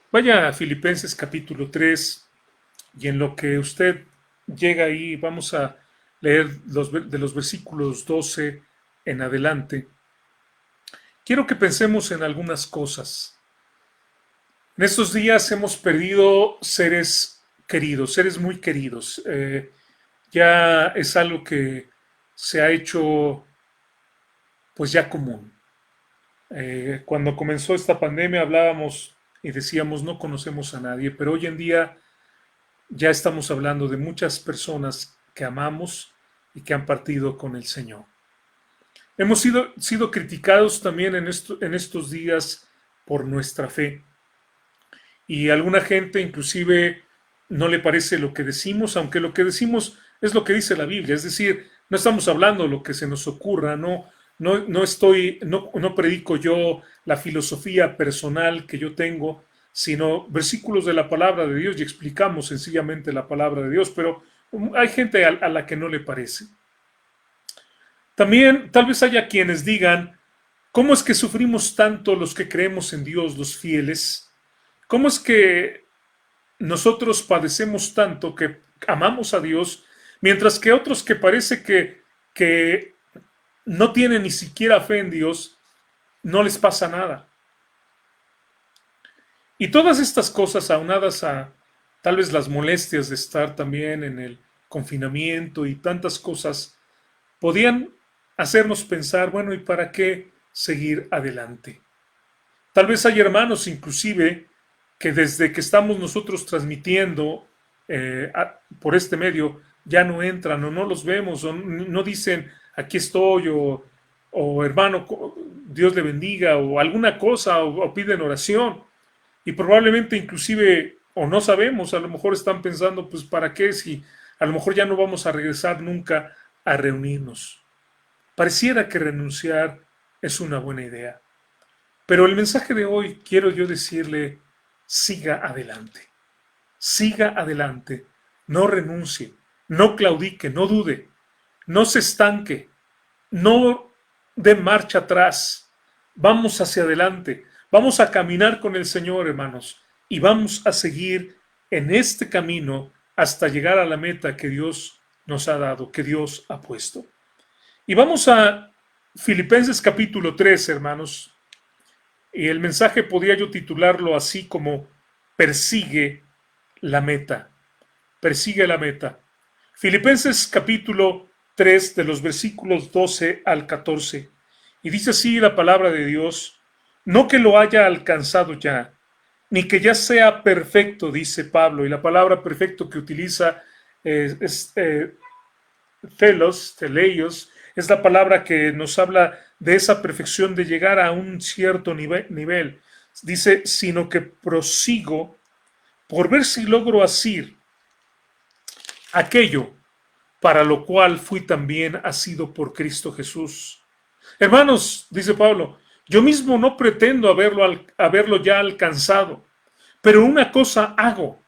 Vaya a Filipenses capítulo 3 y en lo que usted llega ahí vamos a leer de los versículos 12 en adelante. Quiero que pensemos en algunas cosas. En estos días hemos perdido seres queridos, seres muy queridos. Ya es algo que se ha hecho pues ya común. Cuando comenzó esta pandemia hablábamos y decíamos no conocemos a nadie, pero hoy en día ya estamos hablando de muchas personas que amamos y que han partido con el Señor. Hemos sido criticados también en estos días por nuestra fe y a alguna gente inclusive no le parece lo que decimos, aunque lo que decimos es lo que dice la Biblia, es decir, no estamos hablando lo que se nos ocurra, no predico yo la filosofía personal que yo tengo, sino versículos de la palabra de Dios y explicamos sencillamente la palabra de Dios, pero hay gente a la que no le parece. También tal vez haya quienes digan, ¿cómo es que sufrimos tanto los que creemos en Dios, los fieles? ¿Cómo es que nosotros padecemos tanto que amamos a Dios, mientras que otros que parece que no tienen ni siquiera fe en Dios, no les pasa nada? Y todas estas cosas aunadas a tal vez las molestias de estar también en el confinamiento y tantas cosas, podían hacernos pensar, bueno, ¿y para qué seguir adelante? Tal vez hay hermanos inclusive que desde que estamos nosotros transmitiendo por este medio ya no entran o no los vemos o no dicen aquí estoy o hermano Dios le bendiga o alguna cosa o piden oración y probablemente inclusive o no sabemos, a lo mejor están pensando pues para qué si a lo mejor ya no vamos a regresar nunca a reunirnos. Pareciera que renunciar es una buena idea. Pero el mensaje de hoy quiero yo decirle, siga adelante, no renuncie, no claudique, no dude, no se estanque, no dé marcha atrás, vamos hacia adelante, vamos a caminar con el Señor, hermanos, y vamos a seguir en este camino hasta llegar a la meta que Dios nos ha dado, que Dios ha puesto. Y vamos a Filipenses capítulo 3, hermanos, y el mensaje podría yo titularlo así como persigue la meta, persigue la meta. Filipenses capítulo 3 de los versículos 12 al 14. Y dice así la palabra de Dios, no que lo haya alcanzado ya, ni que ya sea perfecto, dice Pablo, y la palabra perfecto que utiliza es teleios, es la palabra que nos habla de esa perfección de llegar a un cierto nivel. Dice, sino que prosigo por ver si logro asir aquello para lo cual fui también asido por Cristo Jesús. Hermanos, dice Pablo, yo mismo no pretendo haberlo ya alcanzado, pero una cosa hago,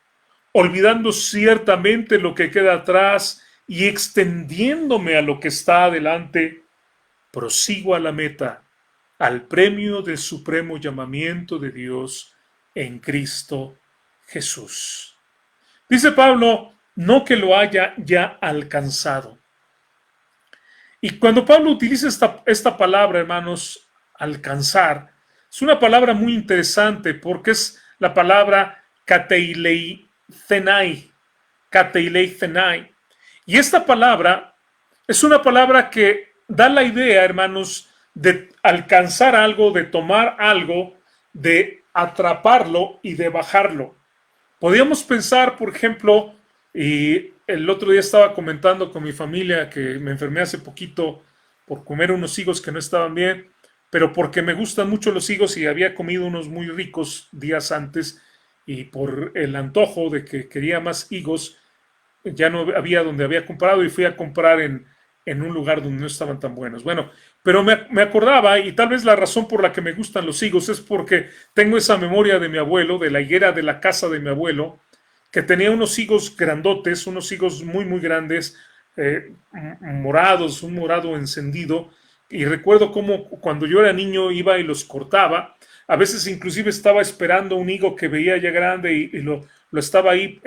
olvidando ciertamente lo que queda atrás y extendiéndome a lo que está adelante, prosigo a la meta, al premio del supremo llamamiento de Dios en Cristo Jesús. Dice Pablo, no que lo haya ya alcanzado. Y cuando Pablo utiliza esta palabra, hermanos, alcanzar, es una palabra muy interesante porque es la palabra kateileithenai, kateileithenai. Y esta palabra es una palabra que da la idea, hermanos, de alcanzar algo, de tomar algo, de atraparlo y de bajarlo. Podríamos pensar, por ejemplo, y el otro día estaba comentando con mi familia que me enfermé hace poquito por comer unos higos que no estaban bien, pero porque me gustan mucho los higos y había comido unos muy ricos días antes y por el antojo de que quería más higos, ya no había donde había comprado y fui a comprar en un lugar donde no estaban tan buenos. Bueno, pero me acordaba y tal vez la razón por la que me gustan los higos es porque tengo esa memoria de mi abuelo, de la higuera de la casa de mi abuelo, que tenía unos higos grandotes, unos higos muy, muy grandes, morados, un morado encendido. Y recuerdo cómo cuando yo era niño iba y los cortaba, a veces inclusive estaba esperando un higo que veía ya grande y lo estaba ahí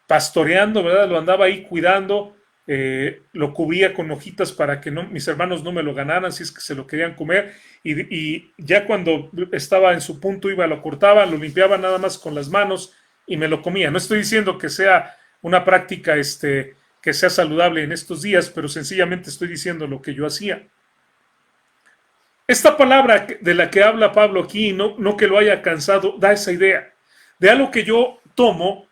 pastoreando, ¿verdad? Lo andaba ahí cuidando, lo cubría con hojitas para que no, mis hermanos no me lo ganaran si es que se lo querían comer, y ya cuando estaba en su punto iba, lo cortaba, lo limpiaba nada más con las manos y me lo comía. No estoy diciendo que sea una práctica que sea saludable en estos días, pero sencillamente estoy diciendo lo que yo hacía. Esta palabra de la que habla Pablo aquí, no que lo haya cansado, da esa idea de algo que yo tomo,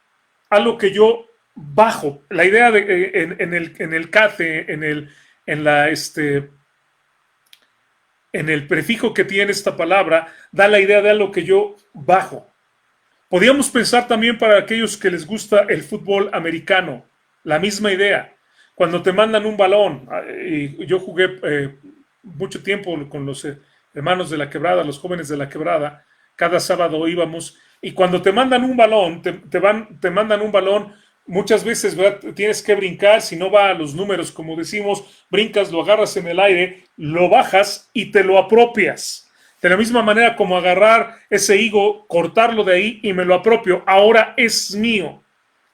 algo que yo bajo. La idea de, en el cate, en el prefijo que tiene esta palabra, da la idea de algo que yo bajo. Podríamos pensar también para aquellos que les gusta el fútbol americano, la misma idea. Cuando te mandan un balón, y yo jugué mucho tiempo con los hermanos de la Quebrada, los jóvenes de la Quebrada, cada sábado íbamos, y cuando te mandan un balón, te mandan un balón, muchas veces, ¿verdad?, tienes que brincar, si no va a los números, como decimos, brincas, lo agarras en el aire, lo bajas y te lo apropias. De la misma manera como agarrar ese higo, cortarlo de ahí y me lo apropio. Ahora es mío.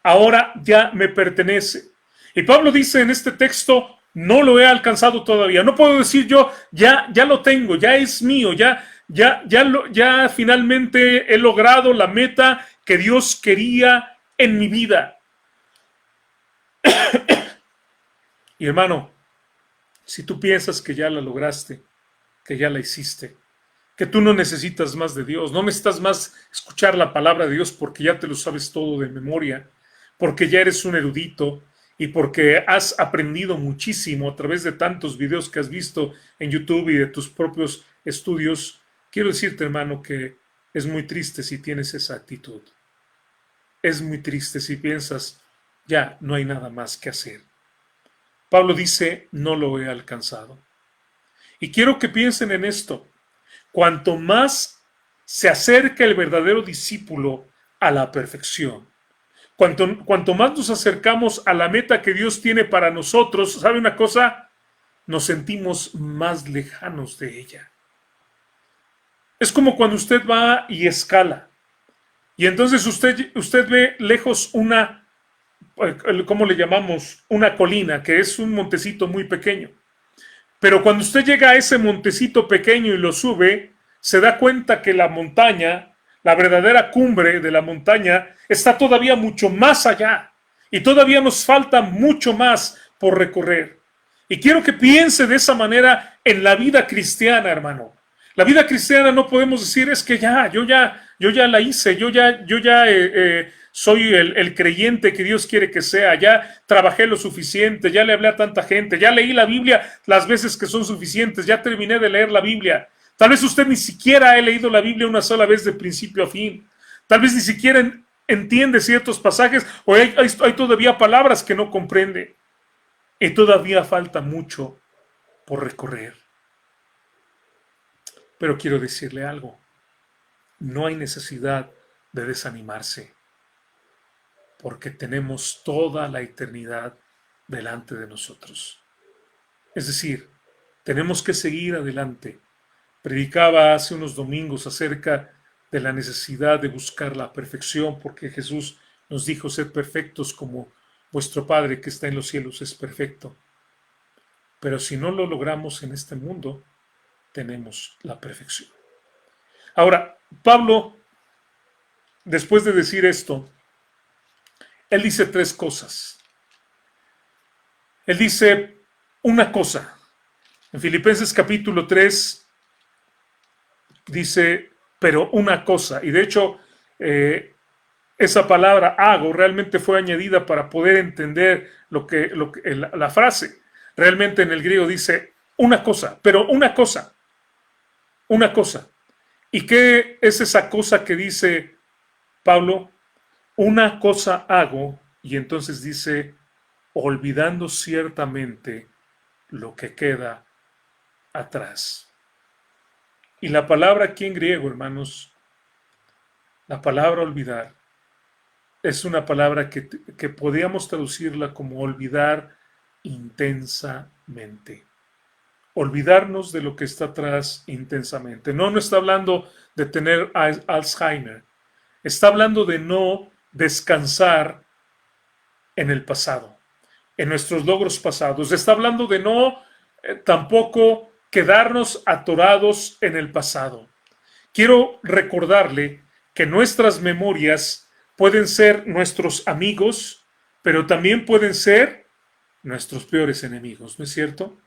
Ahora ya me pertenece. Y Pablo dice en este texto, no lo he alcanzado todavía. No puedo decir yo, ya lo tengo, ya es mío, ya finalmente he logrado la meta que Dios quería en mi vida. Y hermano, si tú piensas que ya la lograste, que ya la hiciste, que tú no necesitas más de Dios, no necesitas más escuchar la palabra de Dios porque ya te lo sabes todo de memoria, porque ya eres un erudito y porque has aprendido muchísimo a través de tantos videos que has visto en YouTube y de tus propios estudios. Quiero decirte, hermano, que es muy triste si tienes esa actitud. Es muy triste si piensas, ya no hay nada más que hacer. Pablo dice, no lo he alcanzado. Y quiero que piensen en esto. Cuanto más se acerca el verdadero discípulo a la perfección, cuanto más nos acercamos a la meta que Dios tiene para nosotros, ¿sabe una cosa? Nos sentimos más lejanos de ella. Es como cuando usted va y escala, y entonces usted ve lejos una, ¿cómo le llamamos? Una colina, que es un montecito muy pequeño. Pero cuando usted llega a ese montecito pequeño y lo sube, se da cuenta que la montaña, la verdadera cumbre de la montaña, está todavía mucho más allá. Y todavía nos falta mucho más por recorrer. Y quiero que piense de esa manera en la vida cristiana, hermano. La vida cristiana no podemos decir es que yo ya la hice, yo ya soy el creyente que Dios quiere que sea, ya trabajé lo suficiente, ya le hablé a tanta gente, ya leí la Biblia las veces que son suficientes, ya terminé de leer la Biblia. Tal vez usted ni siquiera ha leído la Biblia una sola vez de principio a fin. Tal vez ni siquiera entiende ciertos pasajes o hay todavía palabras que no comprende. Y todavía falta mucho por recorrer. Pero quiero decirle algo. No hay necesidad de desanimarse, porque tenemos toda la eternidad delante de nosotros. Es decir, tenemos que seguir adelante. Predicaba hace unos domingos acerca de la necesidad de buscar la perfección, porque Jesús nos dijo ser perfectos como vuestro Padre que está en los cielos es perfecto. Pero si no lo logramos en este mundo, tenemos la perfección. Ahora, Pablo, después de decir esto, él dice tres cosas. Él dice una cosa. En Filipenses capítulo 3 dice, pero una cosa. Y de hecho, esa palabra hago realmente fue añadida para poder entender la frase. Realmente en el griego dice una cosa, pero una cosa. Una cosa. ¿Y qué es esa cosa que dice Pablo? Una cosa hago, y entonces dice, olvidando ciertamente lo que queda atrás. Y la palabra aquí en griego, hermanos, la palabra olvidar, es una palabra que podríamos traducirla como olvidar intensamente. olvidarnos de lo que está atrás intensamente. No, no está hablando de tener Alzheimer. Está hablando de no descansar en el pasado, en nuestros logros pasados. Está hablando de no tampoco quedarnos atorados en el pasado. Quiero recordarle que nuestras memorias pueden ser nuestros amigos, pero también pueden ser nuestros peores enemigos, ¿no es cierto?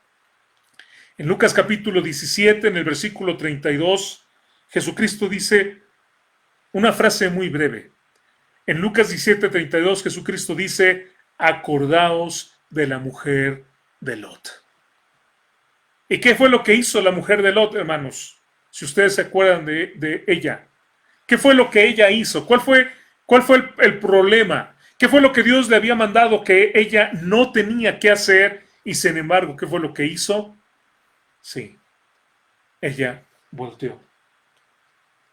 En Lucas capítulo 17, en el versículo 32, Jesucristo dice una frase muy breve. En Lucas 17, 32, Jesucristo dice, acordaos de la mujer de Lot. ¿Y qué fue lo que hizo la mujer de Lot, hermanos? Si ustedes se acuerdan de ella. ¿Qué fue lo que ella hizo? ¿Cuál fue el problema? ¿Qué fue lo que Dios le había mandado que ella no tenía que hacer? Y sin embargo, ¿qué fue lo que hizo? Sí, ella volteó.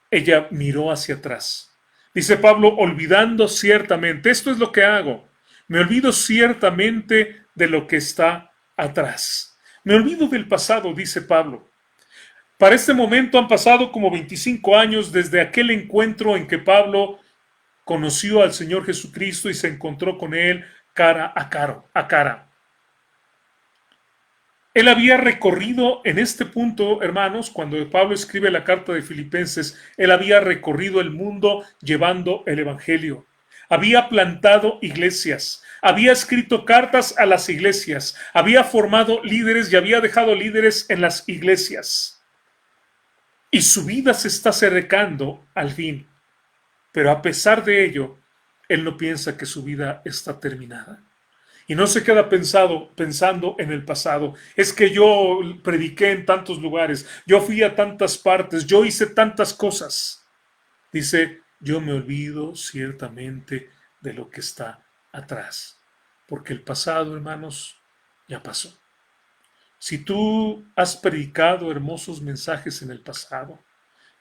Ella miró hacia atrás. Dice Pablo, olvidando ciertamente, esto es lo que hago. Me olvido ciertamente de lo que está atrás. Me olvido del pasado, dice Pablo. Para este momento han pasado como 25 años desde aquel encuentro en que Pablo conoció al Señor Jesucristo y se encontró con él cara a cara. Él había recorrido en este punto, hermanos, cuando Pablo escribe la carta de Filipenses, él había recorrido el mundo llevando el Evangelio. Había plantado iglesias, había escrito cartas a las iglesias, había formado líderes y había dejado líderes en las iglesias. Y su vida se está acercando al fin. Pero a pesar de ello, él no piensa que su vida está terminada. Y no se queda pensando en el pasado. Es que yo prediqué en tantos lugares, yo fui a tantas partes, yo hice tantas cosas. Dice, yo me olvido ciertamente de lo que está atrás. Porque el pasado, hermanos, ya pasó. Si tú has predicado hermosos mensajes en el pasado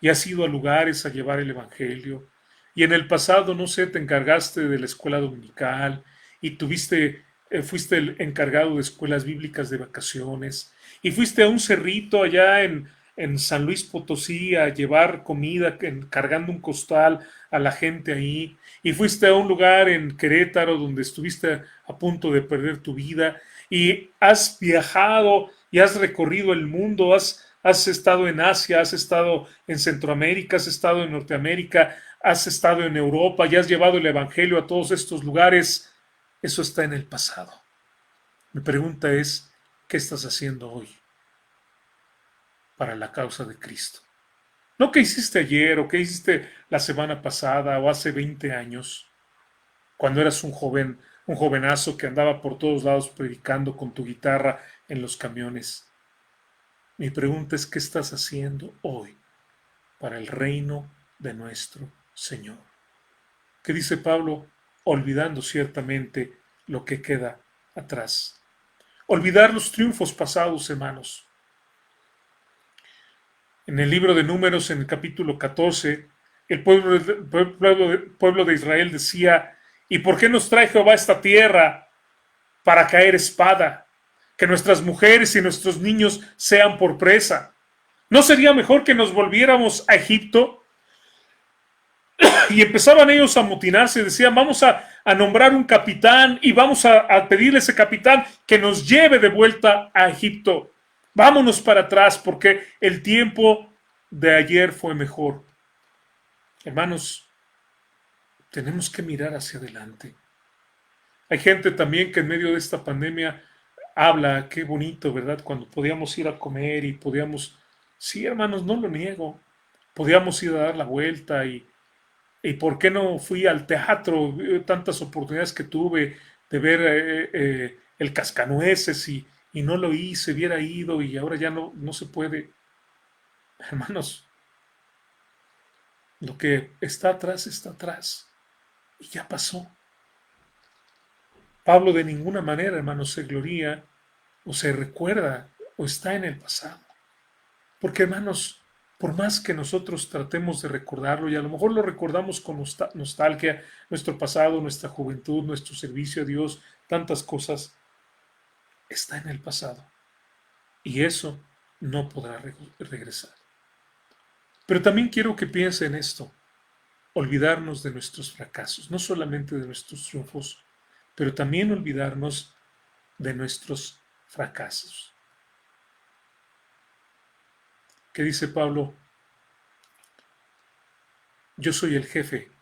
y has ido a lugares a llevar el Evangelio, y en el pasado, no sé, te encargaste de la escuela dominical y fuiste el encargado de escuelas bíblicas de vacaciones, y fuiste a un cerrito allá en San Luis Potosí a llevar comida, cargando un costal a la gente ahí, y fuiste a un lugar en Querétaro donde estuviste a punto de perder tu vida, y has viajado y has recorrido el mundo, has estado en Asia, has estado en Centroamérica, has estado en Norteamérica, has estado en Europa y has llevado el Evangelio a todos estos lugares. Eso está en el pasado. Mi pregunta es, ¿qué estás haciendo hoy para la causa de Cristo? No qué hiciste ayer o qué hiciste la semana pasada o hace 20 años, cuando eras un jovenazo que andaba por todos lados predicando con tu guitarra en los camiones. Mi pregunta es, ¿qué estás haciendo hoy para el reino de nuestro Señor? ¿Qué dice Pablo? Olvidando ciertamente lo que queda atrás. Olvidar los triunfos pasados, hermanos. En el libro de Números, en el capítulo 14, el pueblo de Israel decía, ¿y por qué nos trae Jehová esta tierra para caer espada? Que nuestras mujeres y nuestros niños sean por presa. ¿No sería mejor que nos volviéramos a Egipto? Y empezaban ellos a mutinarse, decían, vamos a nombrar un capitán y vamos a pedirle a ese capitán que nos lleve de vuelta a Egipto. Vámonos para atrás porque el tiempo de ayer fue mejor. Hermanos, tenemos que mirar hacia adelante. Hay gente también que en medio de esta pandemia habla, qué bonito, ¿verdad? Cuando podíamos ir a comer y podíamos, sí, hermanos, no lo niego, podíamos ir a dar la vuelta y por qué no fui al teatro, tantas oportunidades que tuve de ver el Cascanueces y no lo hice, hubiera ido y ahora ya no se puede. Hermanos, lo que está atrás y ya pasó. Pablo de ninguna manera, hermanos, se gloría o se recuerda o está en el pasado. Porque, hermanos, por más que nosotros tratemos de recordarlo, y a lo mejor lo recordamos con nostalgia, nuestro pasado, nuestra juventud, nuestro servicio a Dios, tantas cosas, está en el pasado. y eso no podrá regresar. Pero también quiero que piense en esto, olvidarnos de nuestros fracasos, no solamente de nuestros triunfos, pero también olvidarnos de nuestros fracasos. ¿Qué dice Pablo? Yo soy el jefe,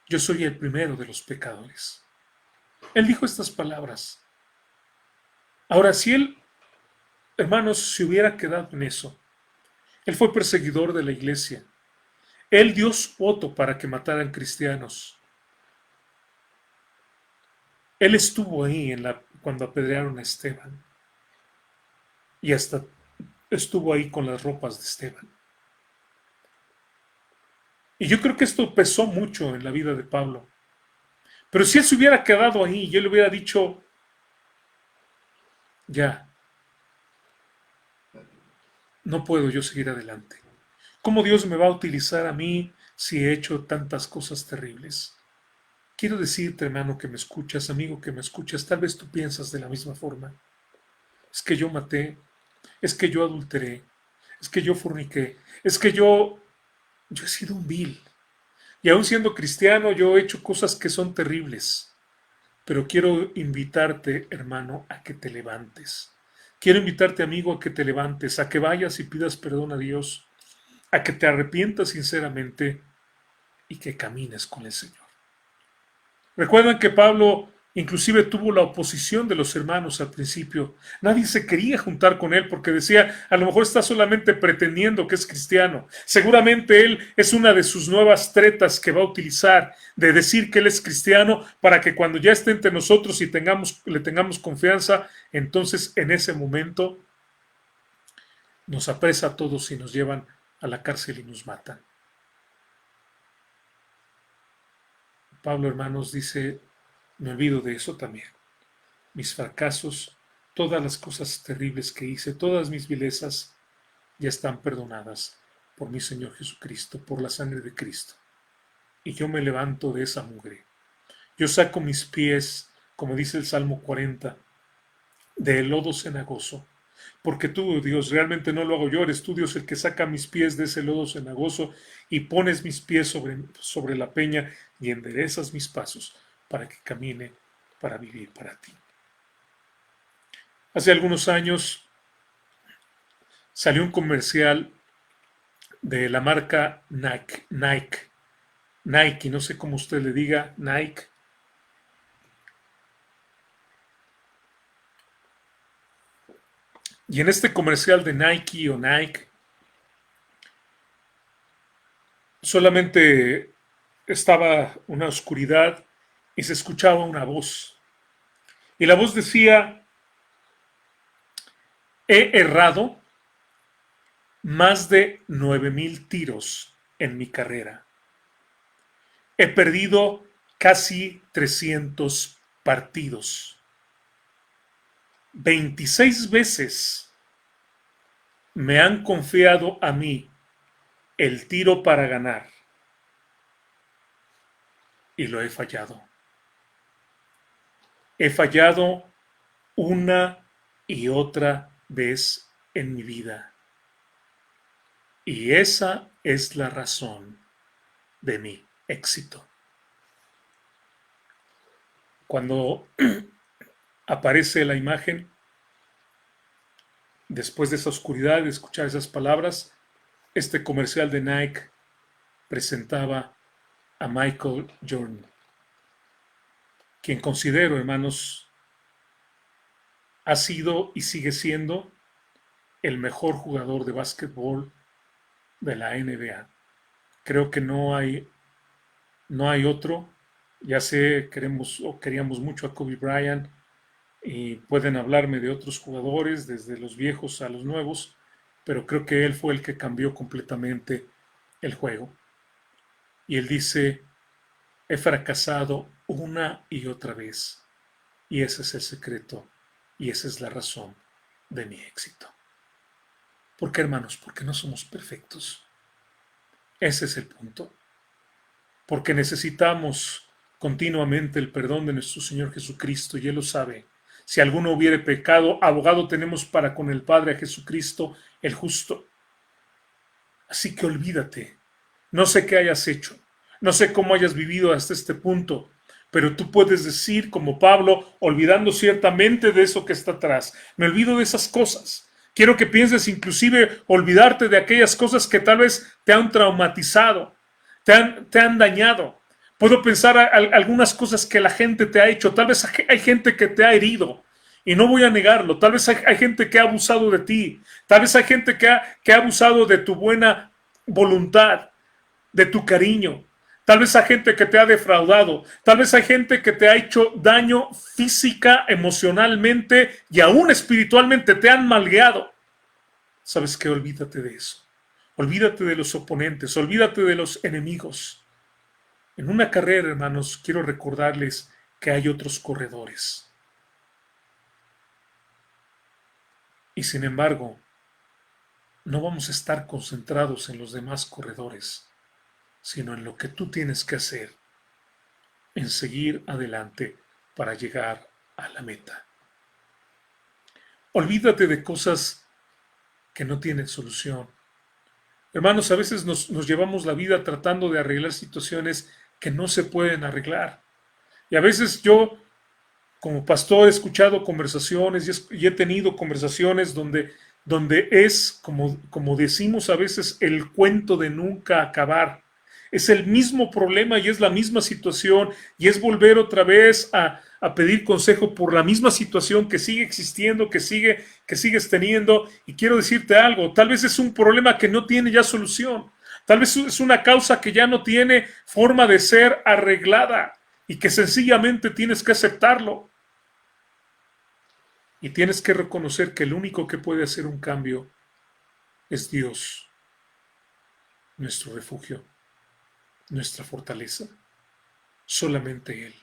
yo soy el primero de los pecadores. Él dijo estas palabras. Ahora, si él, hermanos, se hubiera quedado en eso, él fue perseguidor de la iglesia, él dio su voto para que mataran cristianos, él estuvo ahí cuando apedrearon a Esteban y hasta estuvo ahí con las ropas de Esteban. Y yo creo que esto pesó mucho en la vida de Pablo. Pero si él se hubiera quedado ahí y él le hubiera dicho, ya, no puedo yo seguir adelante. ¿Cómo Dios me va a utilizar a mí si he hecho tantas cosas terribles? Quiero decirte, hermano, que me escuchas, amigo, que me escuchas, tal vez tú piensas de la misma forma. Es que yo maté, es que yo adulteré, es que yo forniqué, es que yo he sido un vil. Y aún siendo cristiano, yo he hecho cosas que son terribles. Pero quiero invitarte, hermano, a que te levantes. Quiero invitarte, amigo, a que te levantes, a que vayas y pidas perdón a Dios, a que te arrepientas sinceramente y que camines con el Señor. Recuerdan que Pablo inclusive tuvo la oposición de los hermanos al principio. Nadie se quería juntar con él porque decía, a lo mejor está solamente pretendiendo que es cristiano. Seguramente él es una de sus nuevas tretas que va a utilizar de decir que él es cristiano para que cuando ya esté entre nosotros y le tengamos confianza, entonces en ese momento nos apresa a todos y nos llevan a la cárcel y nos matan. Pablo, hermanos, dice, me olvido de eso también. Mis fracasos, todas las cosas terribles que hice, todas mis vilezas ya están perdonadas por mi Señor Jesucristo, por la sangre de Cristo. Y yo me levanto de esa mugre. Yo saco mis pies, como dice el Salmo 40, del lodo cenagoso. Porque tú, Dios, realmente no lo hago yo, eres tú, Dios, el que saca mis pies de ese lodo cenagoso y pones mis pies sobre la peña y enderezas mis pasos para que camine, para vivir para ti. Hace algunos años salió un comercial de la marca Nike, no sé cómo usted le diga, Nike. Y en este comercial de Nike o Nike, solamente estaba una oscuridad y se escuchaba una voz. Y la voz decía, he errado más de 9,000 tiros en mi carrera. He perdido casi 300 partidos. 26 veces me han confiado a mí el tiro para ganar y lo he fallado. He fallado una y otra vez en mi vida. Y esa es la razón de mi éxito. Cuando aparece la imagen, después de esa oscuridad, de escuchar esas palabras, este comercial de Nike presentaba a Michael Jordan, quien considero, hermanos, ha sido y sigue siendo el mejor jugador de básquetbol de la NBA. Creo que no hay otro. Ya sé, queríamos mucho a Kobe Bryant y pueden hablarme de otros jugadores, desde los viejos a los nuevos, pero creo que él fue el que cambió completamente el juego. Y él dice, he fracasado una y otra vez, y ese es el secreto, y esa es la razón de mi éxito. ¿Por qué, hermanos? Porque no somos perfectos. Ese es el punto. Porque necesitamos continuamente el perdón de nuestro Señor Jesucristo, y Él lo sabe. Si alguno hubiere pecado, abogado tenemos para con el Padre a Jesucristo el justo. Así que olvídate. No sé qué hayas hecho, no sé cómo hayas vivido hasta este punto, pero tú puedes decir como Pablo, olvidando ciertamente de eso que está atrás. Me olvido de esas cosas. Quiero que pienses inclusive olvidarte de aquellas cosas que tal vez te han traumatizado, te han dañado. Puedo pensar algunas cosas que la gente te ha hecho. Tal vez hay gente que te ha herido. Y no voy a negarlo. Tal vez hay gente que ha abusado de ti. Tal vez hay gente que ha abusado de tu buena voluntad, de tu cariño. Tal vez hay gente que te ha defraudado. Tal vez hay gente que te ha hecho daño física, emocionalmente y aún espiritualmente. Te han malgueado. ¿Sabes qué? Olvídate de eso. Olvídate de los oponentes. Olvídate de los enemigos. En una carrera, hermanos, quiero recordarles que hay otros corredores. Y sin embargo, no vamos a estar concentrados en los demás corredores, sino en lo que tú tienes que hacer, en seguir adelante para llegar a la meta. Olvídate de cosas que no tienen solución. Hermanos, a veces nos llevamos la vida tratando de arreglar situaciones que no se pueden arreglar. Y a veces yo, como pastor, he escuchado conversaciones y he tenido conversaciones donde es, como decimos a veces, el cuento de nunca acabar. Es el mismo problema y es la misma situación y es volver otra vez a pedir consejo por la misma situación que sigue existiendo, que sigues teniendo. Y quiero decirte algo, tal vez es un problema que no tiene ya solución. Tal vez es una causa que ya no tiene forma de ser arreglada y que sencillamente tienes que aceptarlo. Y tienes que reconocer que el único que puede hacer un cambio es Dios, nuestro refugio, nuestra fortaleza. Solamente Él.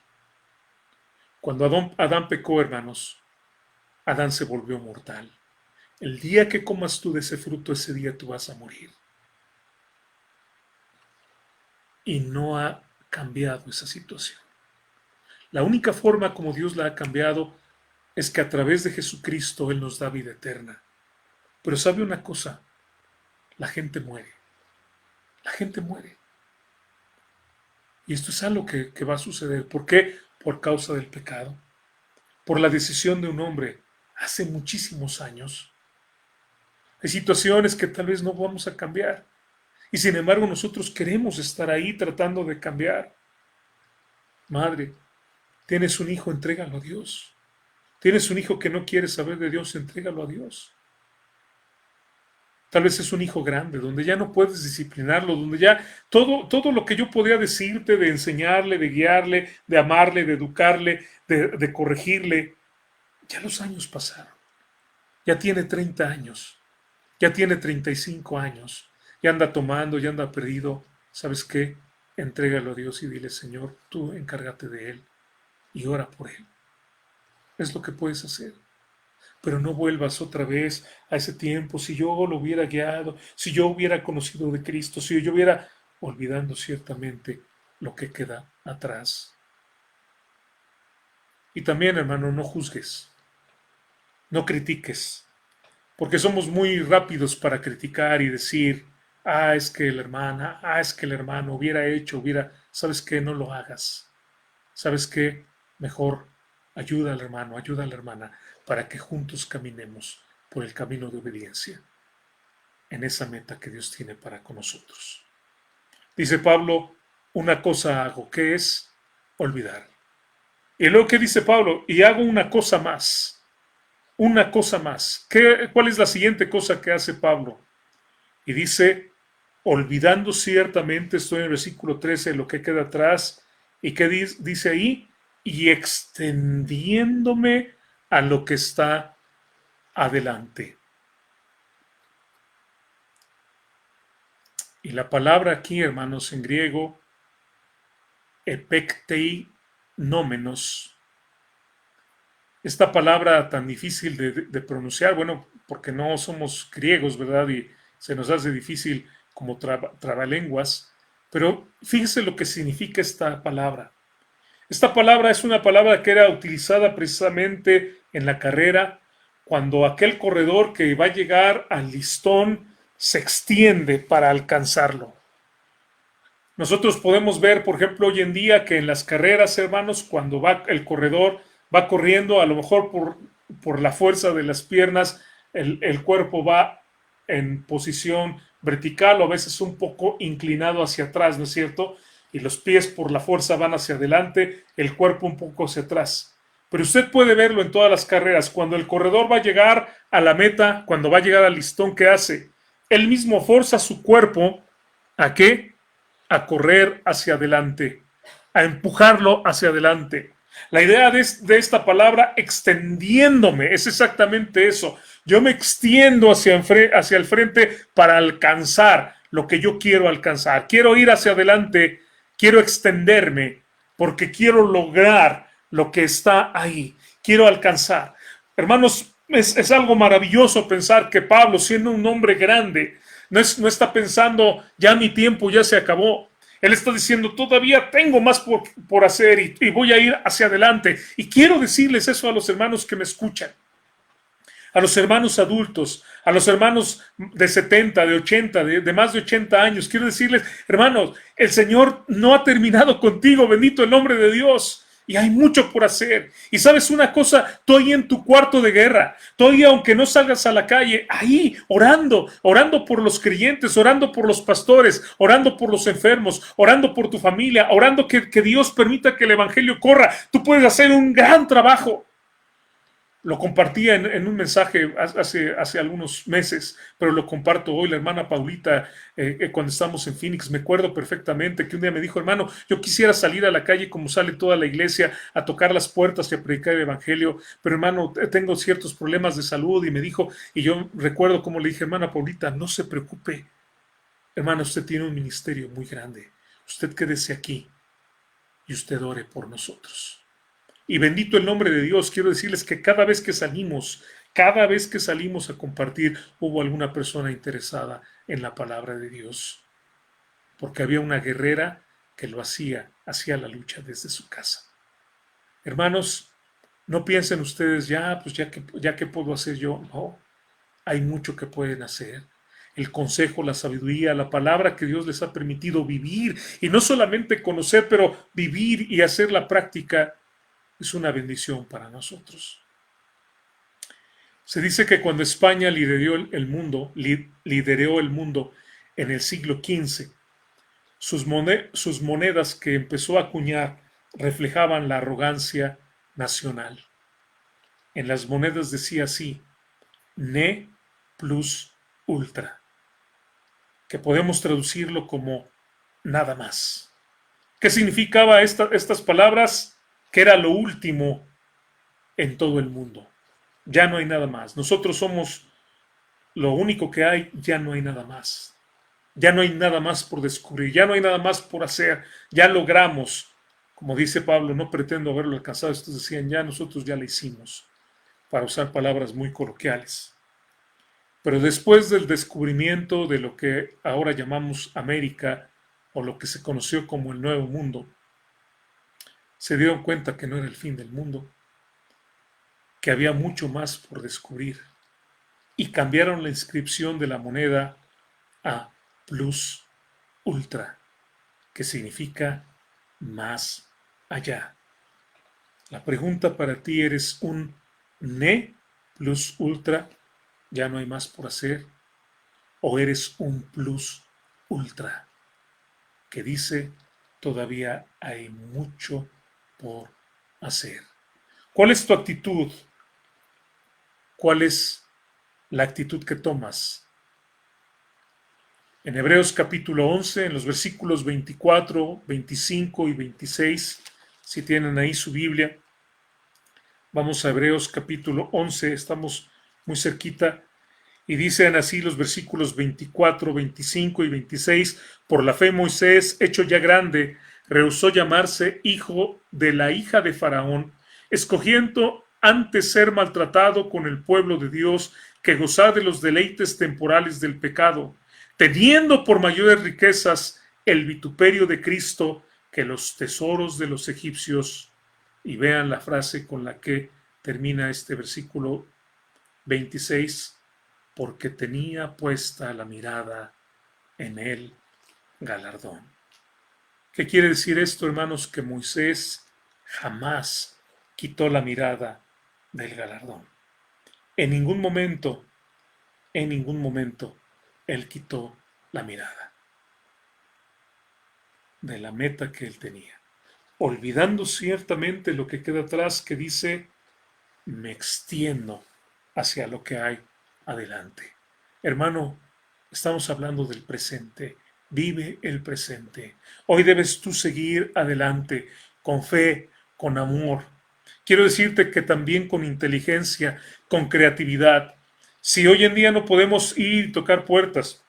Cuando Adán pecó, hermanos, Adán se volvió mortal. El día que comas tú de ese fruto, ese día tú vas a morir. Y no ha cambiado esa situación. La única forma como Dios la ha cambiado es que a través de Jesucristo Él nos da vida eterna. Pero sabe una cosa, la gente muere. La gente muere. Y esto es algo que va a suceder. ¿Por qué? Por causa del pecado. Por la decisión de un hombre hace muchísimos años. Hay situaciones que tal vez no vamos a cambiar. Y sin embargo nosotros queremos estar ahí tratando de cambiar. Madre, tienes un hijo, entrégalo a Dios. Tienes un hijo que no quiere saber de Dios, entrégalo a Dios. Tal vez es un hijo grande, donde ya no puedes disciplinarlo, donde ya todo lo que yo podía decirte, de enseñarle, de guiarle, de amarle, de educarle, de corregirle, ya los años pasaron. Ya tiene 30 años, ya tiene 35 años, ya anda tomando, ya anda perdido. ¿Sabes qué? Entrégalo a Dios y dile, Señor, tú encárgate de él y ora por él. Es lo que puedes hacer. Pero no vuelvas otra vez a ese tiempo. Si yo lo hubiera guiado, si yo hubiera conocido de Cristo, si yo hubiera, olvidando ciertamente lo que queda atrás. Y también, hermano, no juzgues, no critiques, porque somos muy rápidos para criticar y decir, es que la hermana, es que el hermano hubiera hecho, ¿sabes qué? No lo hagas. ¿Sabes qué? Mejor ayuda al hermano, ayuda a la hermana, para que juntos caminemos por el camino de obediencia en esa meta que Dios tiene para con nosotros. Dice Pablo, una cosa hago, que es olvidar. Y luego que dice Pablo, y hago una cosa más. Una cosa más. ¿Cuál es la siguiente cosa que hace Pablo? Y dice, olvidando ciertamente, estoy en el versículo 13, lo que queda atrás, y que dice ahí, y extendiéndome a lo que está adelante. Y la palabra aquí, hermanos, en griego, epektei nómenos. Esta palabra tan difícil de pronunciar, bueno, porque no somos griegos, ¿verdad? Y se nos hace difícil como trabalenguas, pero fíjese lo que significa esta palabra. Esta palabra es una palabra que era utilizada precisamente en la carrera cuando aquel corredor que va a llegar al listón se extiende para alcanzarlo. Nosotros podemos ver, por ejemplo, hoy en día que en las carreras, hermanos, cuando va el corredor, va corriendo, a lo mejor por la fuerza de las piernas, el cuerpo va en posición vertical o a veces un poco inclinado hacia atrás, ¿no es cierto? Y los pies por la fuerza van hacia adelante, el cuerpo un poco hacia atrás. Pero usted puede verlo en todas las carreras. Cuando el corredor va a llegar a la meta, cuando va a llegar al listón, ¿qué hace? Él mismo forza su cuerpo ¿a qué? A correr hacia adelante, a empujarlo hacia adelante. La idea de esta palabra, extendiéndome, es exactamente eso. Yo me extiendo hacia el frente para alcanzar lo que yo quiero alcanzar. Quiero ir hacia adelante, quiero extenderme, porque quiero lograr lo que está ahí. Quiero alcanzar. Hermanos, es algo maravilloso pensar que Pablo, siendo un hombre grande, no está pensando, ya mi tiempo ya se acabó. Él está diciendo, todavía tengo más por hacer y voy a ir hacia adelante. Y quiero decirles eso a los hermanos que me escuchan, a los hermanos adultos, a los hermanos de 70, de 80, de más de 80 años. Quiero decirles, hermanos, el Señor no ha terminado contigo, bendito el nombre de Dios. Y hay mucho por hacer. Y sabes una cosa, tú ahí en tu cuarto de guerra, tú ahí aunque no salgas a la calle, ahí orando por los creyentes, orando por los pastores, orando por los enfermos, orando por tu familia, orando que Dios permita que el evangelio corra. Tú puedes hacer un gran trabajo. Lo compartía en un mensaje hace algunos meses, pero lo comparto hoy. La hermana Paulita, cuando estamos en Phoenix, me acuerdo perfectamente que un día me dijo, hermano, yo quisiera salir a la calle como sale toda la iglesia a tocar las puertas y a predicar el evangelio, pero hermano, tengo ciertos problemas de salud. Y me dijo, y yo recuerdo como le dije, hermana Paulita, no se preocupe, hermana, usted tiene un ministerio muy grande, usted quédese aquí y usted ore por nosotros. Y bendito el nombre de Dios, quiero decirles que cada vez que salimos a compartir, hubo alguna persona interesada en la palabra de Dios, porque había una guerrera que lo hacía la lucha desde su casa. Hermanos, no piensen ustedes, ya que puedo hacer yo. No, hay mucho que pueden hacer. El consejo, la sabiduría, la palabra que Dios les ha permitido vivir, y no solamente conocer, pero vivir y hacer la práctica, es una bendición para nosotros. Se dice que cuando España lideró el mundo en el siglo XV, sus monedas que empezó a acuñar reflejaban la arrogancia nacional. En las monedas decía así, ne plus ultra, que podemos traducirlo como nada más. ¿Qué significaba estas palabras? Que era lo último en todo el mundo. Ya no hay nada más. Nosotros somos lo único que hay, ya no hay nada más. Ya no hay nada más por descubrir, ya no hay nada más por hacer, ya logramos. Como dice Pablo, no pretendo haberlo alcanzado. Estos decían, ya nosotros ya lo hicimos, para usar palabras muy coloquiales. Pero después del descubrimiento de lo que ahora llamamos América, o lo que se conoció como el Nuevo Mundo, se dieron cuenta que no era el fin del mundo, que había mucho más por descubrir, y cambiaron la inscripción de la moneda a plus ultra, que significa más allá. La pregunta para ti, ¿eres un ne plus ultra, ya no hay más por hacer? ¿O eres un plus ultra, que dice, todavía hay mucho por hacer? ¿Cuál es tu actitud? ¿Cuál es la actitud que tomas? En Hebreos capítulo 11, en los versículos 24, 25 y 26, si tienen ahí su Biblia, vamos a Hebreos capítulo 11, estamos muy cerquita, y dicen así los versículos 24, 25 y 26, por la fe Moisés, hecho ya grande, rehusó llamarse hijo de la hija de Faraón, escogiendo antes ser maltratado con el pueblo de Dios que gozar de los deleites temporales del pecado, teniendo por mayores riquezas el vituperio de Cristo, que los tesoros de los egipcios, y vean la frase con la que termina este versículo 26, porque tenía puesta la mirada en el galardón. ¿Qué quiere decir esto, hermanos? Que Moisés jamás quitó la mirada del galardón. En ningún momento, él quitó la mirada de la meta que él tenía, olvidando ciertamente lo que queda atrás, que dice, me extiendo hacia lo que hay adelante. Hermano, estamos hablando del presente. Vive el presente. Hoy debes tú seguir adelante con fe, con amor. Quiero decirte que también con inteligencia, con creatividad. Si hoy en día no podemos ir y tocar puertas,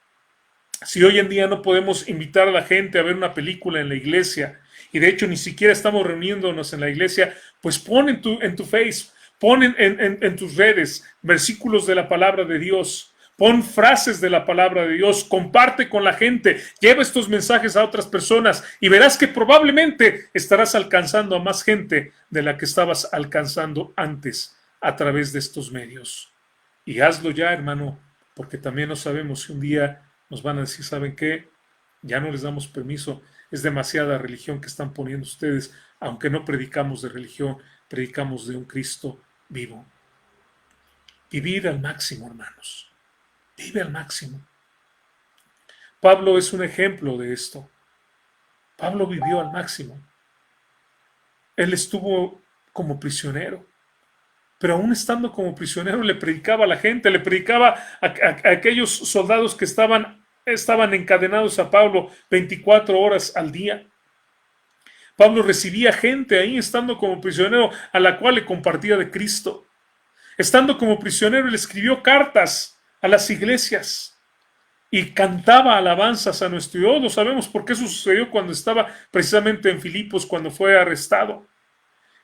si hoy en día no podemos invitar a la gente a ver una película en la iglesia, y de hecho ni siquiera estamos reuniéndonos en la iglesia, pues pon en tu Face, pon en tus redes versículos de la palabra de Dios, pon frases de la palabra de Dios, comparte con la gente, lleva estos mensajes a otras personas y verás que probablemente estarás alcanzando a más gente de la que estabas alcanzando antes a través de estos medios. Y hazlo ya, hermano, porque también no sabemos si un día nos van a decir, ¿saben qué? Ya no les damos permiso, es demasiada religión que están poniendo ustedes, aunque no predicamos de religión, predicamos de un Cristo vivo. Vivir al máximo, hermanos. Vive al máximo. Pablo es un ejemplo de esto. Pablo vivió al máximo. Él estuvo como prisionero, pero aún estando como prisionero le predicaba a la gente, le predicaba a aquellos soldados que estaban encadenados a Pablo 24 horas al día. Pablo recibía gente ahí estando como prisionero a la cual le compartía de Cristo. Estando como prisionero, él escribió cartas a las iglesias y cantaba alabanzas a nuestro Dios. Lo sabemos porque eso sucedió cuando estaba precisamente en Filipos, cuando fue arrestado.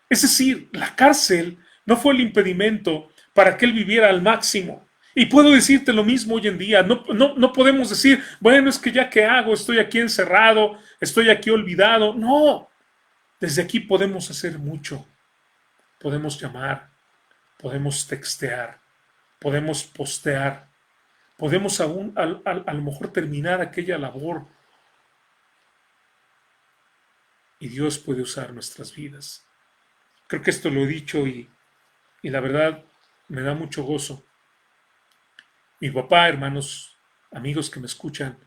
Es decir, la cárcel no fue el impedimento para que él viviera al máximo. Y puedo decirte lo mismo hoy en día. No podemos decir, bueno, es que ya qué hago, estoy aquí encerrado, estoy aquí olvidado. No, desde aquí podemos hacer mucho. Podemos llamar, podemos textear, podemos postear, podemos aún a lo mejor terminar aquella labor. Y Dios puede usar nuestras vidas. Creo que esto lo he dicho y la verdad me da mucho gozo. Mi papá, hermanos, amigos que me escuchan,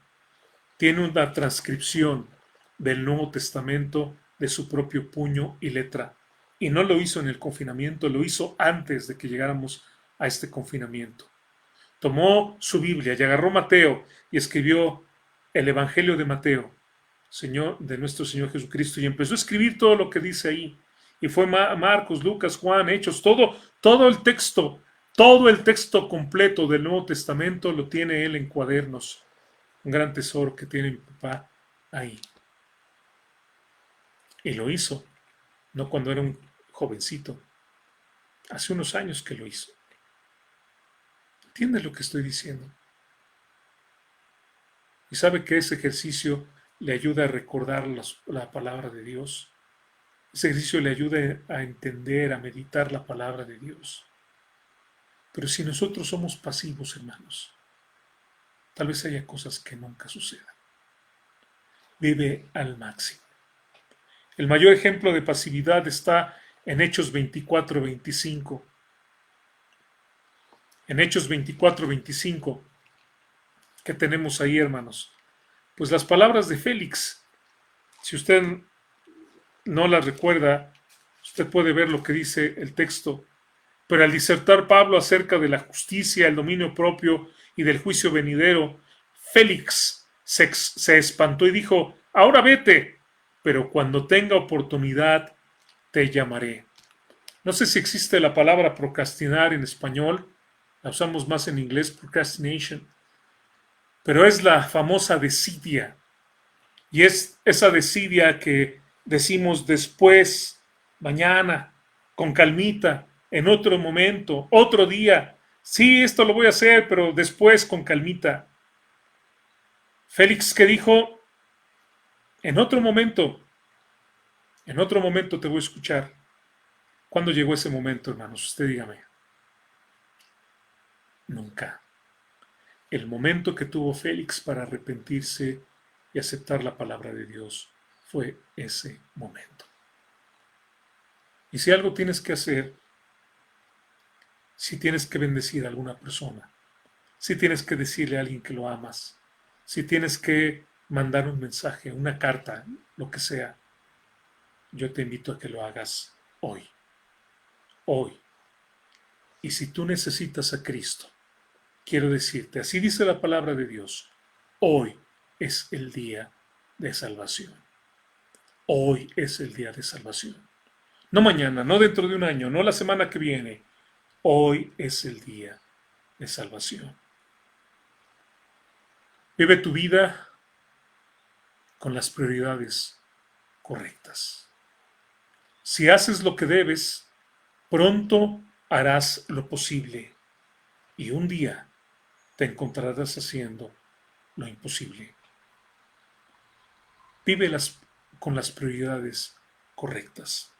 tiene una transcripción del Nuevo Testamento de su propio puño y letra. Y no lo hizo en el confinamiento, lo hizo antes de que llegáramos a este confinamiento. Tomó su Biblia y agarró Mateo y escribió el Evangelio de Mateo, de nuestro Señor Jesucristo, y empezó a escribir todo lo que dice ahí. Y fue Marcos, Lucas, Juan, Hechos, todo el texto completo del Nuevo Testamento lo tiene él en cuadernos. Un gran tesoro que tiene mi papá ahí. Y lo hizo, no cuando era un jovencito, hace unos años que lo hizo. ¿Entiende lo que estoy diciendo? Y sabe que ese ejercicio le ayuda a recordar la palabra de Dios. Ese ejercicio le ayuda a entender, a meditar la palabra de Dios. Pero si nosotros somos pasivos, hermanos, tal vez haya cosas que nunca sucedan. Vive al máximo. El mayor ejemplo de pasividad está en Hechos 24-25. En Hechos 24-25, ¿qué tenemos ahí, hermanos? Pues las palabras de Félix. Si usted no las recuerda, usted puede ver lo que dice el texto. Pero al disertar Pablo acerca de la justicia, el dominio propio y del juicio venidero, Félix se espantó y dijo, ahora vete, pero cuando tenga oportunidad te llamaré. No sé si existe la palabra procrastinar en español, la usamos más en inglés, procrastination, pero es la famosa desidia. Y es esa desidia que decimos después, mañana, con calmita, en otro momento, otro día. Sí, esto lo voy a hacer, pero después con calmita. Félix, que dijo, en otro momento, En otro momento te voy a escuchar. ¿Cuándo llegó ese momento, hermanos? Usted dígame. Nunca. El momento que tuvo Félix para arrepentirse y aceptar la palabra de Dios fue ese momento. Y si algo tienes que hacer, si tienes que bendecir a alguna persona, si tienes que decirle a alguien que lo amas, si tienes que mandar un mensaje, una carta, lo que sea, yo te invito a que lo hagas hoy. Hoy. Y si tú necesitas a Cristo, quiero decirte, así dice la palabra de Dios, hoy es el día de salvación. Hoy es el día de salvación. No mañana, no dentro de un año, no la semana que viene. Hoy es el día de salvación. Vive tu vida con las prioridades correctas. Si haces lo que debes, pronto harás lo posible y un día te encontrarás haciendo lo imposible. Vive con las prioridades correctas.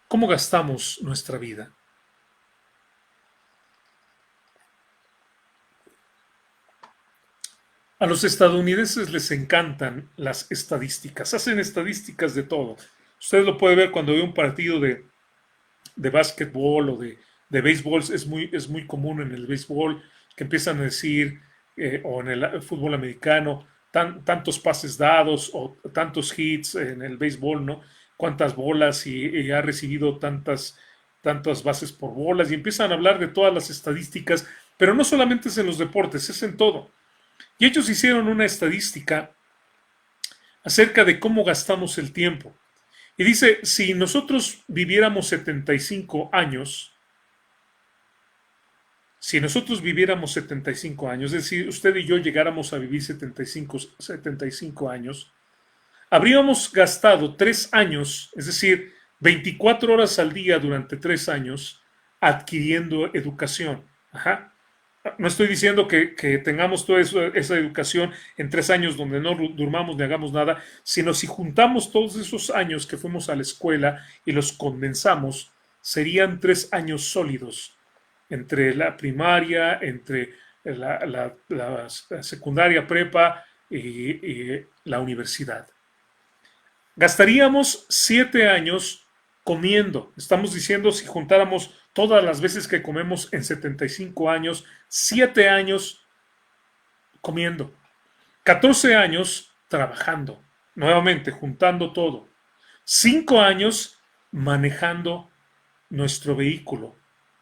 ¿Cómo gastamos nuestra vida? A los estadounidenses les encantan las estadísticas. Hacen estadísticas de todo. Usted lo puede ver cuando ve un partido de básquetbol o de béisbol. Es muy común en el béisbol que empiezan a decir, o en el fútbol americano, tantos pases dados o tantos hits en el béisbol, ¿no? Cuántas bolas y ha recibido tantas bases por bolas. Y empiezan a hablar de todas las estadísticas, pero no solamente es en los deportes, es en todo. Y ellos hicieron una estadística acerca de cómo gastamos el tiempo. Y dice, si nosotros viviéramos 75 años, si nosotros viviéramos 75 años, es decir, usted y yo llegáramos a vivir 75 años, habríamos gastado 3 años, es decir, 24 horas al día durante 3 años, adquiriendo educación. Ajá. No estoy diciendo que tengamos toda esa educación en 3 años donde no durmamos ni hagamos nada, sino si juntamos todos esos años que fuimos a la escuela y los condensamos, serían 3 años sólidos entre la primaria, entre la secundaria prepa y la universidad. Gastaríamos 7 años comiendo. Estamos diciendo si juntáramos todas las veces que comemos en 75 años, 7 años comiendo, 14 años trabajando, nuevamente juntando todo, 5 años manejando nuestro vehículo,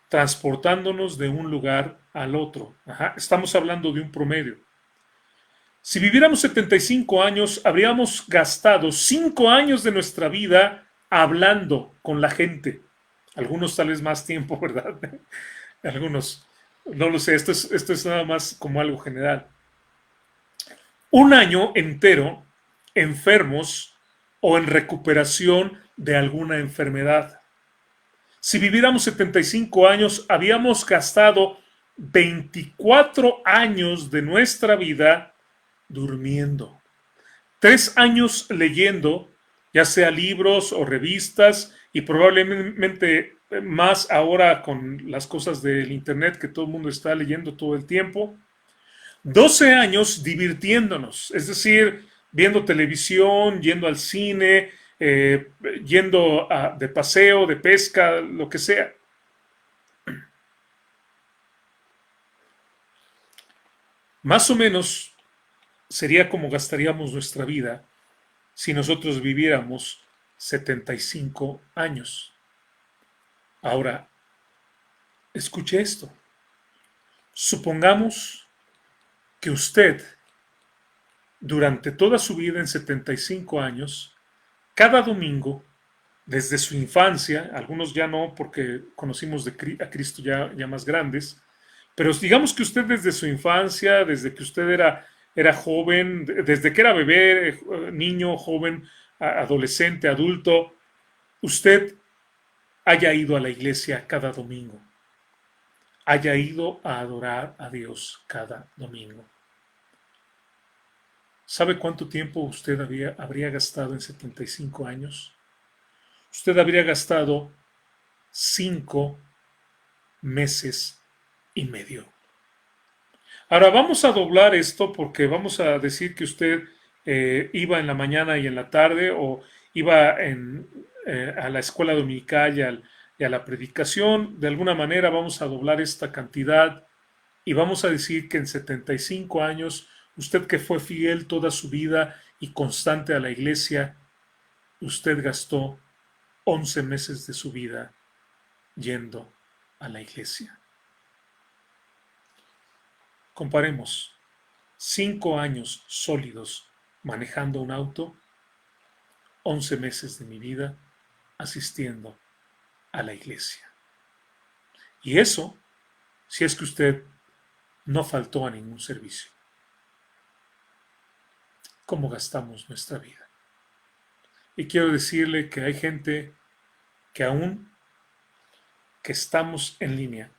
transportándonos de un lugar al otro. Ajá, estamos hablando de un promedio. Si viviéramos 75 años, habríamos gastado 5 años de nuestra vida hablando con la gente. Algunos tal vez más tiempo, ¿verdad? Algunos, no lo sé, esto es nada más como algo general. Un año entero enfermos o en recuperación de alguna enfermedad. Si viviéramos 75 años, habíamos gastado 24 años de nuestra vida durmiendo. 3 años leyendo, ya sea libros o revistas, y probablemente más ahora con las cosas del internet que todo el mundo está leyendo todo el tiempo. 12 años divirtiéndonos, es decir, viendo televisión, yendo al cine, yendo de paseo, de pesca, lo que sea. Más o menos sería como gastaríamos nuestra vida si nosotros viviéramos 75 años. Ahora, escuche esto. Supongamos que usted, durante toda su vida en 75 años, cada domingo, desde su infancia, algunos ya no porque conocimos a Cristo ya más grandes, pero digamos que usted desde su infancia, desde que usted era joven, desde que era bebé, niño, joven, adolescente, adulto, usted haya ido a la iglesia cada domingo, haya ido a adorar a Dios cada domingo. ¿Sabe cuánto tiempo usted habría gastado en 75 años? Usted habría gastado 5 meses y medio. Ahora vamos a doblar esto porque vamos a decir que usted iba en la mañana y en la tarde o iba a la escuela dominical y a la predicación. De alguna manera vamos a doblar esta cantidad y vamos a decir que en 75 años, usted que fue fiel toda su vida y constante a la iglesia, usted gastó 11 meses de su vida yendo a la iglesia. Comparemos 5 años sólidos manejando un auto, 11 meses de mi vida asistiendo a la iglesia. Y eso, si es que usted no faltó a ningún servicio. ¿Cómo gastamos nuestra vida? Y quiero decirle que hay gente que aún que estamos en línea,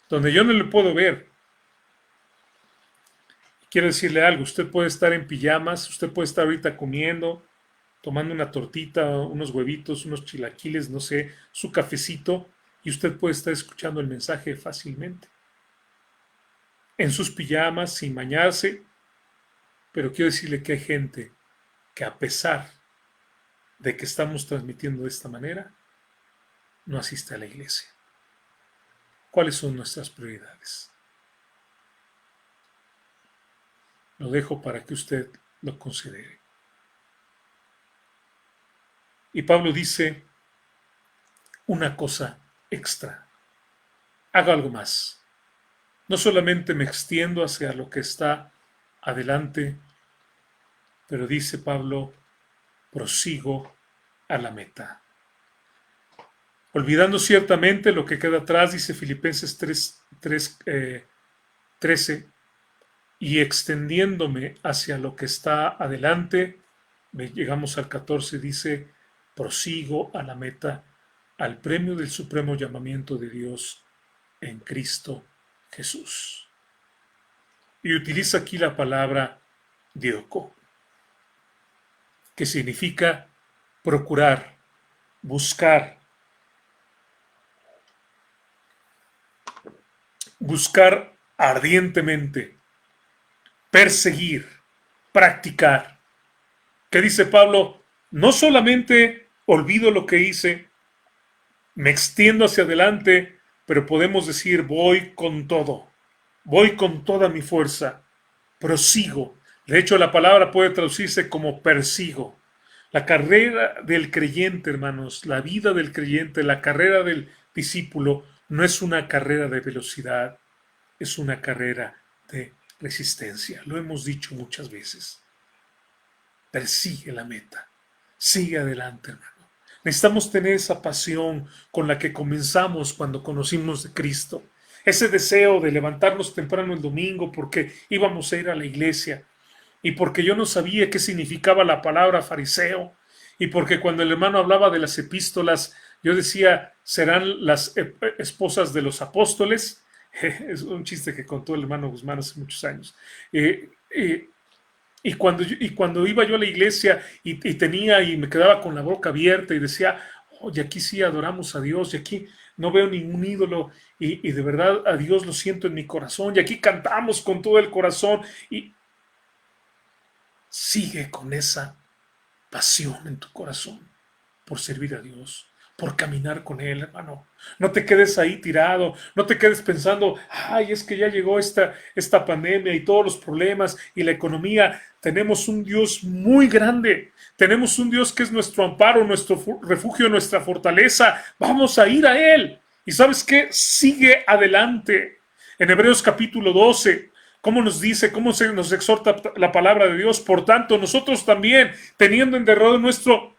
donde yo no le puedo ver. Quiero decirle algo, usted puede estar en pijamas, usted puede estar ahorita comiendo, tomando una tortita, unos huevitos, unos chilaquiles, no sé, su cafecito, y usted puede estar escuchando el mensaje fácilmente. En sus pijamas, sin bañarse, pero quiero decirle que hay gente que a pesar de que estamos transmitiendo de esta manera, no asiste a la iglesia. ¿Cuáles son nuestras prioridades? Lo dejo para que usted lo considere. Y Pablo dice una cosa extra. Haga algo más. No solamente me extiendo hacia lo que está adelante, pero dice Pablo, prosigo a la meta. Olvidando ciertamente lo que queda atrás, dice Filipenses 13, y extendiéndome hacia lo que está adelante, llegamos al 14, dice, prosigo a la meta, al premio del supremo llamamiento de Dios en Cristo Jesús. Y utiliza aquí la palabra dioko, que significa procurar, buscar ardientemente, perseguir, practicar. ¿Qué dice Pablo? No solamente olvido lo que hice, me extiendo hacia adelante, pero podemos decir voy con todo, voy con toda mi fuerza, prosigo. De hecho, la palabra puede traducirse como persigo. La carrera del creyente, hermanos, la vida del creyente, la carrera del discípulo, no es una carrera de velocidad, es una carrera de resistencia. Lo hemos dicho muchas veces. Persigue la meta. Sigue adelante, hermano. Necesitamos tener esa pasión con la que comenzamos cuando conocimos de Cristo. Ese deseo de levantarnos temprano el domingo porque íbamos a ir a la iglesia y porque yo no sabía qué significaba la palabra fariseo y porque cuando el hermano hablaba de las epístolas, yo decía, ¿serán las esposas de los apóstoles? Es un chiste que contó el hermano Guzmán hace muchos años. Y cuando iba yo a la iglesia y me quedaba con la boca abierta y decía, oye, aquí sí adoramos a Dios y aquí no veo ningún ídolo y de verdad a Dios lo siento en mi corazón y aquí cantamos con todo el corazón y sigue con esa pasión en tu corazón por servir a Dios, por caminar con Él, hermano. No te quedes ahí tirado, no te quedes pensando, ay, es que ya llegó esta pandemia y todos los problemas y la economía. Tenemos un Dios muy grande, tenemos un Dios que es nuestro amparo, nuestro refugio, nuestra fortaleza. Vamos a ir a Él. ¿Y sabes qué? Sigue adelante. En Hebreos capítulo 12, ¿cómo nos dice, cómo nos exhorta la palabra de Dios? Por tanto, nosotros también, teniendo en derredor nuestro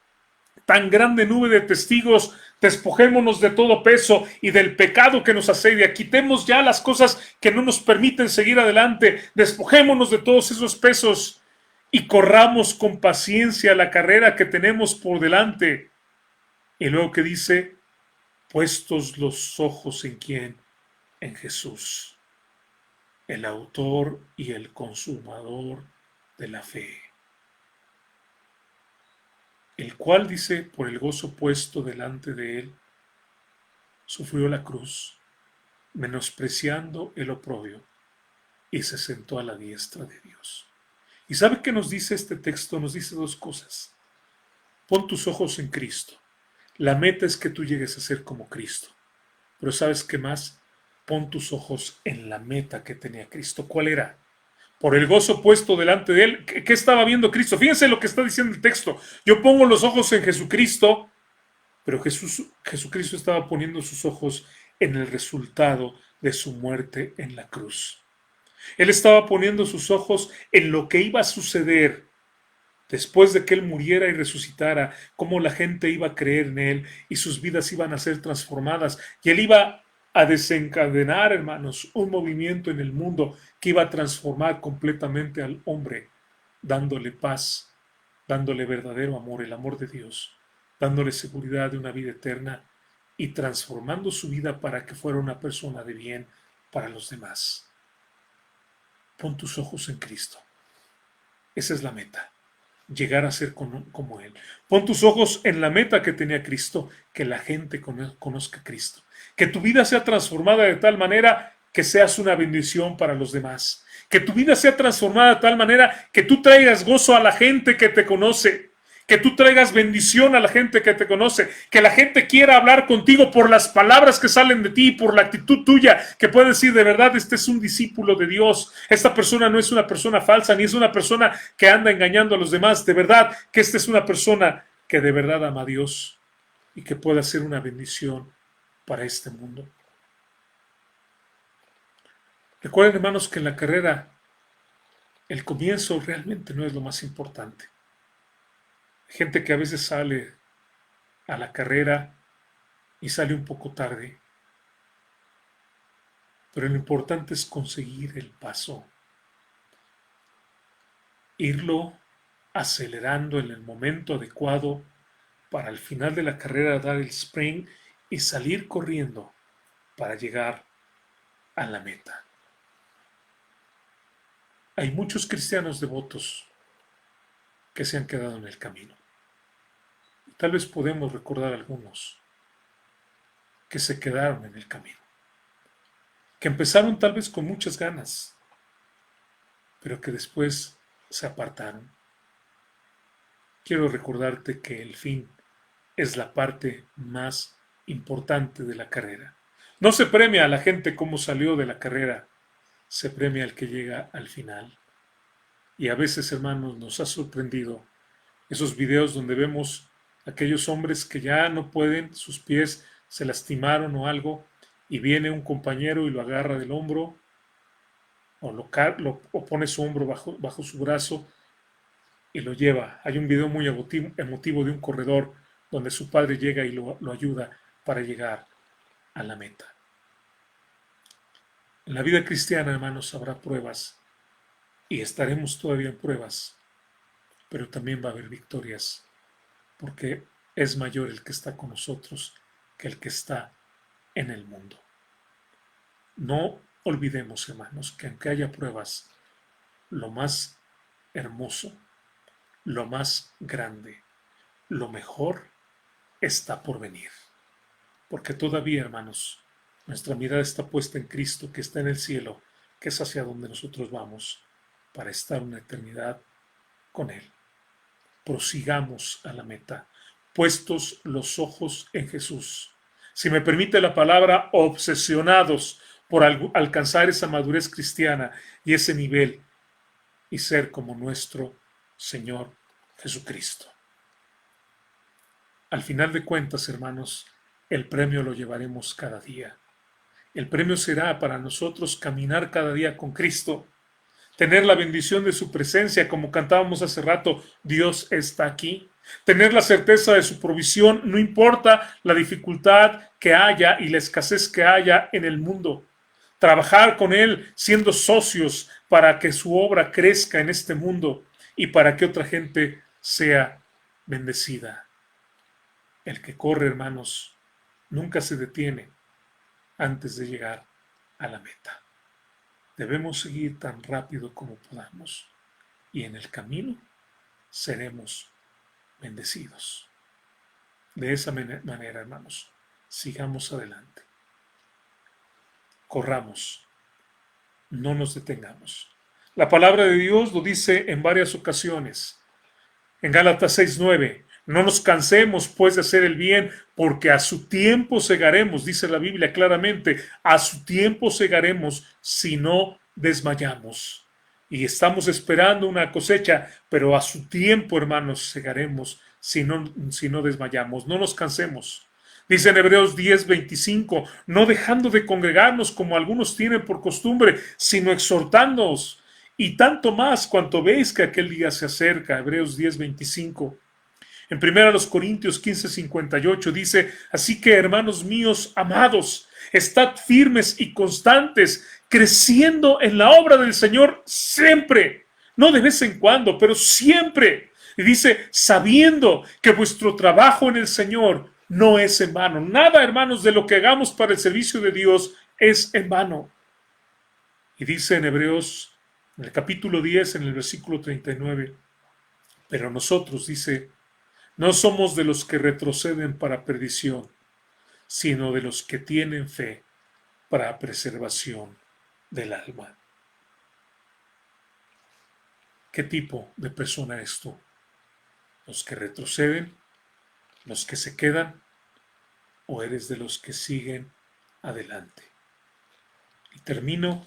tan grande nube de testigos, despojémonos de todo peso y del pecado que nos asedia, quitemos ya las cosas que no nos permiten seguir adelante, despojémonos de todos esos pesos y corramos con paciencia la carrera que tenemos por delante. Y luego que dice, puestos los ojos en quién, en Jesús, el autor y el consumador de la fe, el cual, dice, por el gozo puesto delante de él, sufrió la cruz, menospreciando el oprobio, y se sentó a la diestra de Dios. ¿Y sabe qué nos dice este texto? Nos dice dos cosas. Pon tus ojos en Cristo. La meta es que tú llegues a ser como Cristo. Pero ¿sabes qué más? Pon tus ojos en la meta que tenía Cristo. ¿Cuál era? Por el gozo puesto delante de él. ¿Qué estaba viendo Cristo? Fíjense lo que está diciendo el texto. Yo pongo los ojos en Jesucristo, pero Jesucristo estaba poniendo sus ojos en el resultado de su muerte en la cruz. Él estaba poniendo sus ojos en lo que iba a suceder después de que Él muriera y resucitara, cómo la gente iba a creer en Él y sus vidas iban a ser transformadas. Y Él iba a desencadenar, hermanos, un movimiento en el mundo que iba a transformar completamente al hombre, dándole paz, dándole verdadero amor, el amor de Dios, dándole seguridad de una vida eterna y transformando su vida para que fuera una persona de bien para los demás. Pon tus ojos en Cristo. Esa es la meta, llegar a ser como Él. Pon tus ojos en la meta que tenía Cristo, que la gente conozca a Cristo. Que tu vida sea transformada de tal manera que seas una bendición para los demás. Que tu vida sea transformada de tal manera que tú traigas gozo a la gente que te conoce. Que tú traigas bendición a la gente que te conoce, que la gente quiera hablar contigo por las palabras que salen de ti, por la actitud tuya, que puede decir, de verdad, este es un discípulo de Dios, esta persona no es una persona falsa, ni es una persona que anda engañando a los demás, de verdad, que esta es una persona que de verdad ama a Dios y que pueda ser una bendición para este mundo. Recuerden, hermanos, que en la carrera el comienzo realmente no es lo más importante. Gente que a veces sale a la carrera y sale un poco tarde. Pero lo importante es conseguir el paso, irlo acelerando en el momento adecuado para al final de la carrera dar el sprint y salir corriendo para llegar a la meta. Hay muchos cristianos devotos que se han quedado en el camino. Tal vez podemos recordar algunos que se quedaron en el camino, que empezaron tal vez con muchas ganas, pero que después se apartaron. Quiero recordarte que el fin es la parte más importante de la carrera. No se premia a la gente como salió de la carrera, se premia al que llega al final. Y a veces, hermanos, nos ha sorprendido esos videos donde vemos aquellos hombres que ya no pueden, sus pies se lastimaron o algo, y viene un compañero y lo agarra del hombro o pone su hombro bajo su brazo y lo lleva. Hay un video muy emotivo de un corredor donde su padre llega y lo ayuda para llegar a la meta. En la vida cristiana, hermanos, habrá pruebas y estaremos todavía en pruebas, pero también va a haber victorias, porque es mayor el que está con nosotros que el que está en el mundo. No olvidemos, hermanos, que aunque haya pruebas, lo más hermoso, lo más grande, lo mejor está por venir. Porque todavía, hermanos, nuestra mirada está puesta en Cristo, que está en el cielo, que es hacia donde nosotros vamos para estar una eternidad con Él. Prosigamos a la meta, puestos los ojos en Jesús. Si me permite la palabra, obsesionados por alcanzar esa madurez cristiana y ese nivel y ser como nuestro Señor Jesucristo. Al final de cuentas, hermanos, el premio lo llevaremos cada día. El premio será para nosotros caminar cada día con Cristo, tener la bendición de su presencia, como cantábamos hace rato, Dios está aquí. Tener la certeza de su provisión, no importa la dificultad que haya y la escasez que haya en el mundo. Trabajar con Él siendo socios para que su obra crezca en este mundo y para que otra gente sea bendecida. El que corre, hermanos, nunca se detiene antes de llegar a la meta. Debemos seguir tan rápido como podamos. y en el camino seremos bendecidos. De esa manera, hermanos, sigamos adelante. Corramos, no nos detengamos. La palabra de Dios lo dice en varias ocasiones. En Gálatas 6:9, no nos cansemos pues de hacer el bien, porque a su tiempo segaremos, dice la Biblia claramente, a su tiempo segaremos si no desmayamos. Y estamos esperando una cosecha, pero a su tiempo, hermanos, segaremos si no desmayamos. No nos cansemos. Dice en Hebreos 10:25, no dejando de congregarnos como algunos tienen por costumbre, sino exhortándonos, y tanto más cuanto veis que aquel día se acerca. Hebreos 10:25. En 1 Corintios 15:58 dice, así que hermanos míos amados, estad firmes y constantes, creciendo en la obra del Señor siempre, no de vez en cuando, pero siempre. Y dice, sabiendo que vuestro trabajo en el Señor no es en vano. Nada, hermanos, de lo que hagamos para el servicio de Dios es en vano. Y dice en Hebreos, en el capítulo 10, en el versículo 39, pero nosotros, dice, no somos de los que retroceden para perdición, sino de los que tienen fe para preservación del alma. ¿Qué tipo de persona eres tú? ¿Los que retroceden? ¿Los que se quedan? ¿O eres de los que siguen adelante? Y termino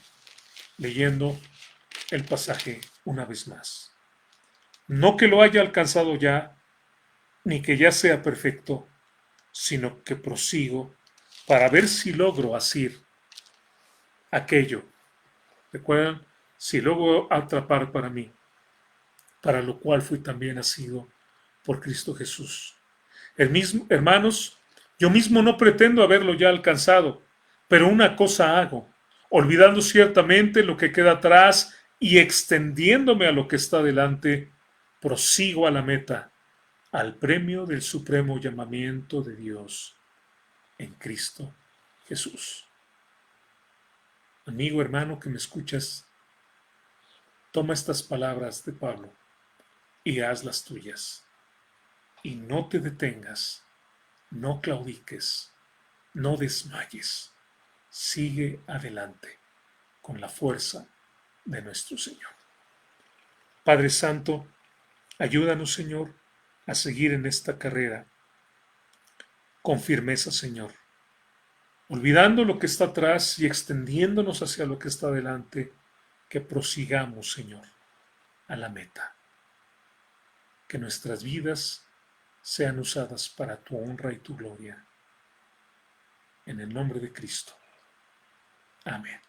leyendo el pasaje una vez más. No que lo haya alcanzado ya, ni que ya sea perfecto, sino que prosigo para ver si logro asir aquello. ¿Recuerdan? Si logro atrapar para mí, para lo cual fui también asido por Cristo Jesús. Hermanos, yo mismo no pretendo haberlo ya alcanzado, pero una cosa hago, olvidando ciertamente lo que queda atrás y extendiéndome a lo que está delante, prosigo a la meta, al premio del supremo llamamiento de Dios en Cristo Jesús. Amigo, hermano que me escuchas, toma estas palabras de Pablo y hazlas tuyas. Y no te detengas, no claudiques, no desmayes. Sigue adelante con la fuerza de nuestro Señor. Padre Santo, ayúdanos, Señor, a seguir en esta carrera con firmeza, Señor, olvidando lo que está atrás y extendiéndonos hacia lo que está adelante, que prosigamos, Señor, a la meta. Que nuestras vidas sean usadas para tu honra y tu gloria. En el nombre de Cristo. Amén.